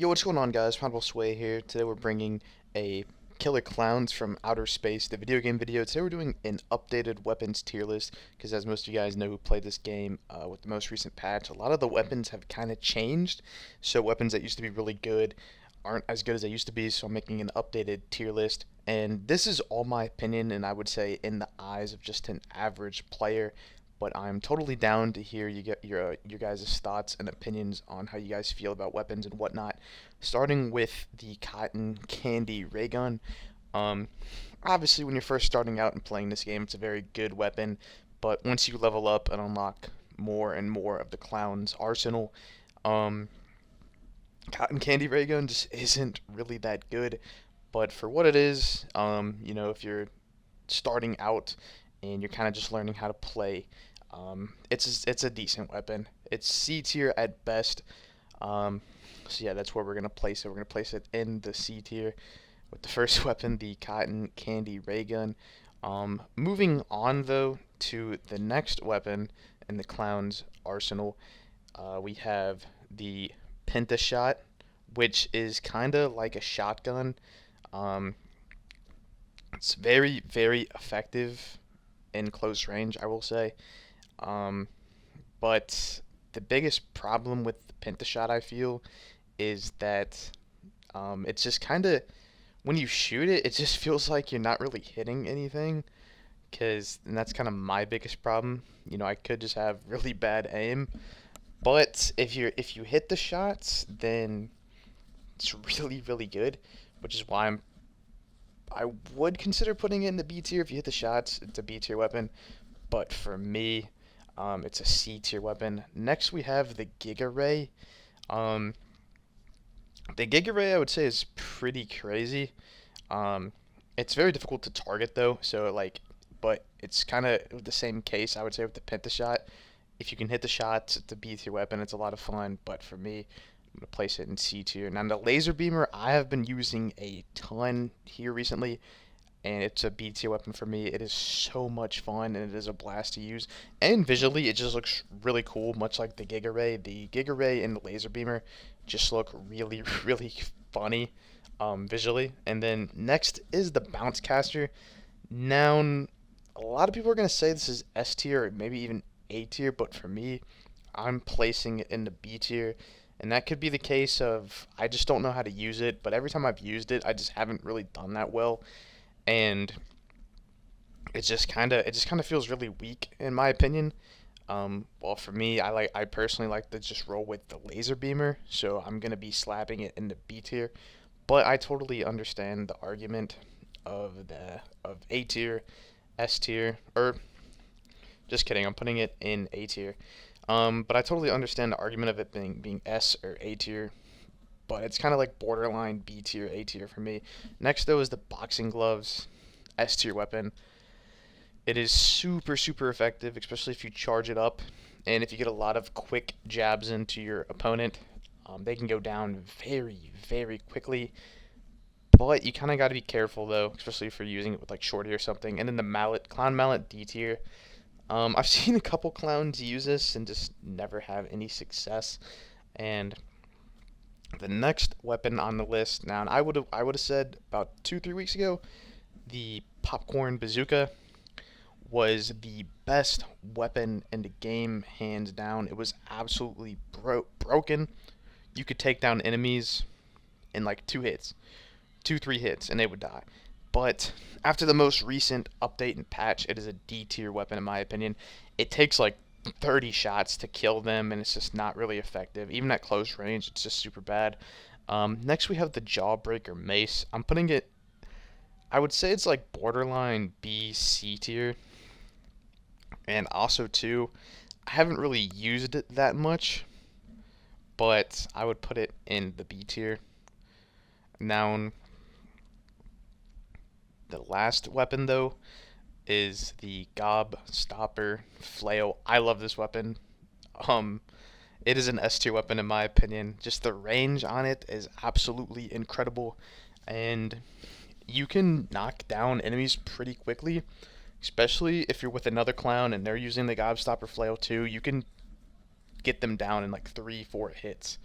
Yo, what's going on, guys? Honorable Sway here. Today we're bringing a Killer Clowns from Outer Space, the video game video. Today we're doing an updated weapons tier list, because as most of you guys know who played this game with the most recent patch, a lot of the weapons have kind of changed. So weapons that used to be really good aren't as good as they used to be, so I'm making an updated tier list. And this is all my opinion, and I would say in the eyes of just an average player, but I'm totally down to hear you get your guys' thoughts and opinions on how you guys feel about weapons and whatnot. Starting with the cotton candy ray gun. Um, Obviously, when you're first starting out and playing this game, it's a very good weapon, but once you level up and unlock more and more of the clown's arsenal, um, cotton candy ray gun just isn't really that good. But for what it is, if you're starting out and you're kind of just learning how to play, it's a decent weapon. It's C tier at best. Um, so yeah, that's where we're gonna place it. We're gonna place it in the C tier with the first weapon, the cotton candy ray gun. Moving on though to the next weapon in the clown's arsenal, we have the pentashot, which is kind of like a shotgun. Um, it's very, very effective in close range, I will say. Um, but the biggest problem with the pentashot, I feel, is that it's just kind of when you shoot it, it just feels like you're not really hitting anything. And that's kind of my biggest problem. I could just have really bad aim, but if you hit the shots, then it's really, really good, which is why I would consider putting it in the B tier. If you hit the shots, it's a B tier weapon. But for me, it's a C tier weapon. Next, we have the Giga Ray. Um, the Giga Ray, I would say, is pretty crazy. Um, it's very difficult to target though, but it's kind of the same case, I would say, with the Pentashot. If you can hit the shots, it's a B tier weapon. It's a lot of fun. But for me, I'm gonna place it in C tier. Now the laser beamer, I have been using a ton here recently, and it's a B tier weapon for me. It is so much fun, and it is a blast to use. And visually, it just looks really cool, much like the Giga Ray. The Giga Ray and the laser beamer just look really, really funny visually. And then next is the bounce caster. Now, a lot of people are gonna say this is S tier or maybe even A tier, but for me, I'm placing it in the B tier. And that could be the case of I just don't know how to use it, but every time I've used it, I just haven't really done that well, and it just kind of feels really weak in my opinion. Well, for me, I personally like to just roll with the laser beamer, so I'm gonna be slapping it in the B tier. But I totally understand the argument of A tier, S tier, or just kidding. I'm putting it in A tier. But I totally understand the argument of it being S or A tier, but it's kind of like borderline B tier, A tier for me. Next though is the boxing gloves, S tier weapon. It is super, super effective, especially if you charge it up, and if you get a lot of quick jabs into your opponent, they can go down very, very quickly. But you kind of got to be careful though, especially if you're using it with like shorty or something. And then the mallet, clown mallet, D tier. I've seen a couple clowns use this and just never have any success. And the next weapon on the list now, and I would have said about 2 3 weeks ago, the popcorn bazooka was the best weapon in the game, hands down. It was absolutely broken. You could take down enemies in like 2 hits, 2 3 hits, and they would die. But after the most recent update and patch, it is a D tier weapon in my opinion. It takes like 30 shots to kill them, and it's just not really effective. Even at close range, it's just super bad. Next, we have the Jawbreaker Mace. I'm putting it, I would say it's like borderline B, C tier. And also, too, I haven't really used it that much, but I would put it in the B tier. Now, the last weapon, though, is the Gob Stopper Flail. I love this weapon. Um, it is an S tier weapon in my opinion. Just the range on it is absolutely incredible, and you can knock down enemies pretty quickly, especially if you're with another clown and they're using the Gobstopper Flail too. You can get them down in like 3 4 hits,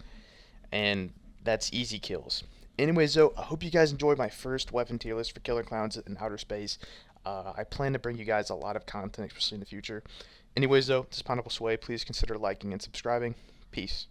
and That's easy kills. Anyways, though, I hope you guys enjoyed my first weapon tier list for Killer Clowns in outer space. I plan to bring you guys a lot of content, especially in the future. Anyways, though, this is Pineapple Sway. Please consider liking and subscribing. Peace.